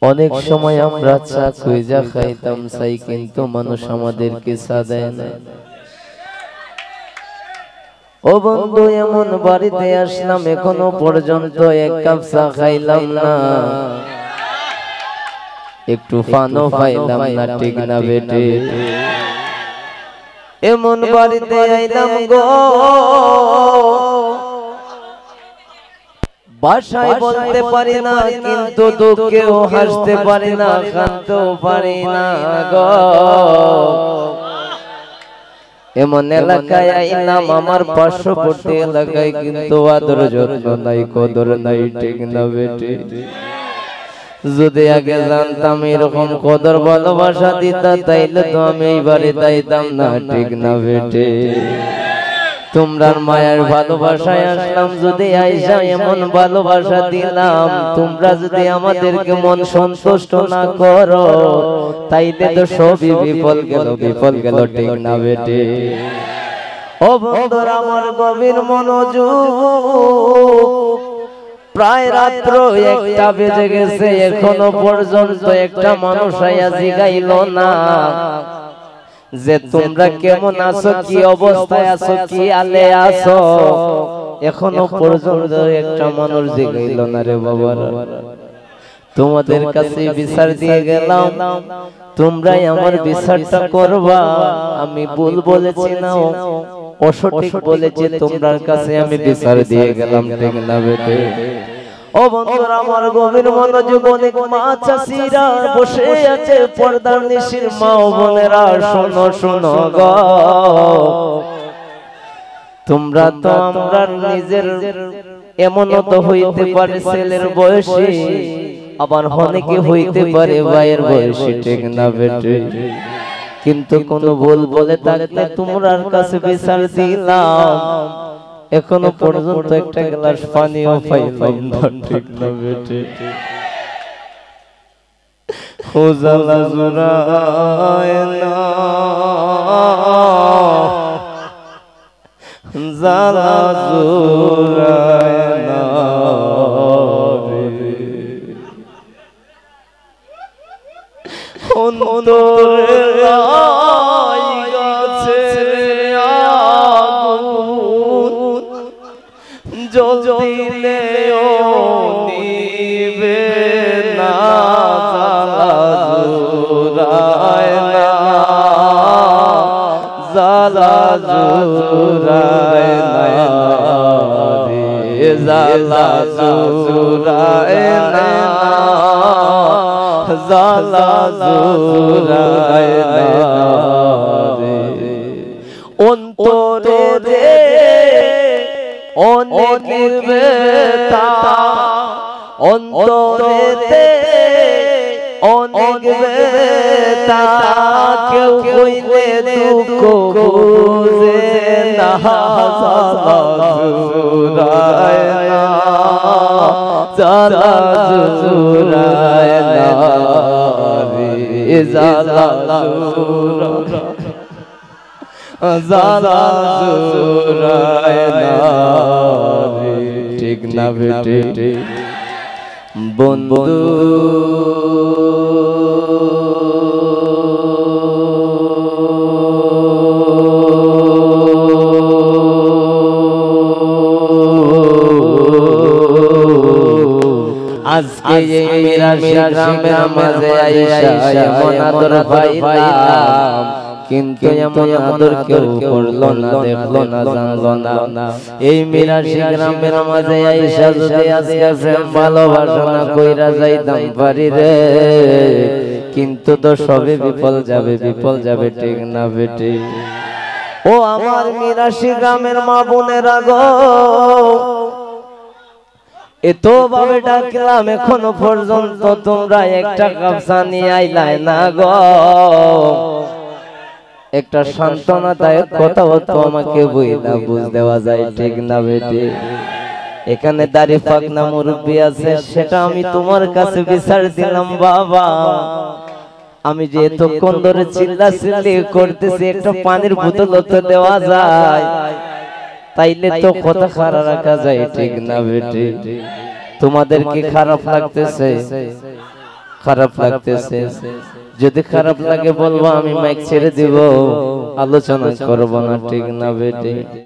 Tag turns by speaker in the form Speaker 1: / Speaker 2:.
Speaker 1: অনেক সময় আমরা চা খুঁজা খাইতাম চাই, কিন্তু মানুষ আমাদেরকে চা দেয় না। ও বন্ধু, এমন বাড়িতে আসলাম এখনো পর্যন্ত এক কাপ চা খাইলাম না, একটু পানও পাইলাম না, ঠিক না বেটে? এমন বাড়িতে আইলাম গো, ভাষায় বলতে পারি না, কিন্তু দুঃখেও হাসতে পারি না, কাঁদতেও পারি না গো। এমন এলাকায় আইলাম, আমার পার্শ্ববর্তী এলাকায়, কিন্তু আদর যত্ন নাই, কদর নাই, ঠিক না বেটে? যদি আগে জানতাম এরকম কদর ভালোবাসা দিতা, তাইলে তো আমি এই বাড়িতে আইতাম না, ঠিক না বেটে? তোমরার মায়ের ভালোবাসায় আসলাম, যদি আইসা এমন ভালোবাসা দিলাম, তোমরা যদি আমাদেরকে মন সন্তুষ্ট না করো, তাইলে তো সবই বিফল গেল, বিফল গেল, ঠিক না বেটে? ও বন্ধুরা আমার গভীর মনোযোগ, প্রায় রাত্র 1টা বেজে গেছে, এখনো পর্যন্ত একটা মানুষ আইয়া জিগাইল না যে তোমরা কেমন আছো, কি অবস্থায় আছো, কি আলে আছো। এখনো পর্যন্ত একটা মানুষ জিগাইল না রে বাবা। তোমাদের কাছে বিচার দিয়ে গেলাম, তোমরাই আমার বিচারটা করবা। আমি ভুল বলেছি না অসঠিক বলেছি, তোমার কাছে আমি বিচার দিয়ে গেলাম, ঠিক না বেটে? ও বন্ধুরা আমার গভীর মনোযোগ, অনেক মা চাষিরা বসে আছে, পর্দার নিশির মা ও বোনেরা শোনো শোনো গো। তোমরা তো আমরা নিজের এমনও তো হইতে পারে ছেলের বয়সী, আবার অনেকে হইতে পারে ভাইয়ের বয়সী, ঠিক না বেটে? কিন্তু কোন ভুল বলে থাকলে তোমরার কাছে বিচার দিলাম, এখনো পর্যন্ত একটা গ্লাস পানিও পাইলাম না, ঠিক না বেটে? খোজালা জুরায় না, জালা জুরায় না রে, অন্তরে গাছে আগুন, জ্বলিলেও নিবে না, জালা জুরায় না, জালা জুরায় না রে, জালা জুরায় না, জালা জুরায় না রে। অন্তরে রে অনেক ব্যথা, অন্তরেতে অনেক ব্যথা, কেউ কইলে দুঃখ বুঝে না, জালা জুরায় না, জালা জুরায় না রে, জালা জুরায়, জালা জুরায় না রে, ঠিক না বেটে? বন্ধু আজকে এই মিরাশি গ্রামের মাঝে আইসা এমন আদর পাইলাম, কিন্তু এমন আদর কেউ করলো না, দেখলো না, জানলো না। এই মিরাশি গ্রামের মাঝে আইসা যদি আজকে প্রেম ভালোবাসা না কইরা যাইতাম পারি রে, কিন্তু তো সবে বিফল যাবে, বিফল যাবে, ঠিক না বেটে? ও আমার মিরাশি গ্রামের মা বোনেরা গো, এত ভাবে ডাকলাম, এখনো পর্যন্ত তোমরা একটা কাপ চা নিয়ে আইলাই না গো। একটা সান্ত্বনাদায়ক কথা তো আমাকে বইলা বুঝ দেওয়া যায়, ঠিক না বেটে? এখানে দাড়ি পাকনা মুরব্বি আছে, সেটা আমি তোমার কাছে বিচার দিলাম বাবা। আমি যে এতক্ষণ ধরে চিল্লাচিল্লি করতেছি, একটা পানির বোতল তো দেওয়া যায়, তাইলে তো কথা খারাপ রাখা যায়, ঠিক না বেটে? তোমাদের কি খারাপ লাগতেছে? খারাপ লাগতেছে, যদি খারাপ লাগে বলবো, আমি মাইক ছেড়ে দিব, আলোচনা করব না, ঠিক না বেটি?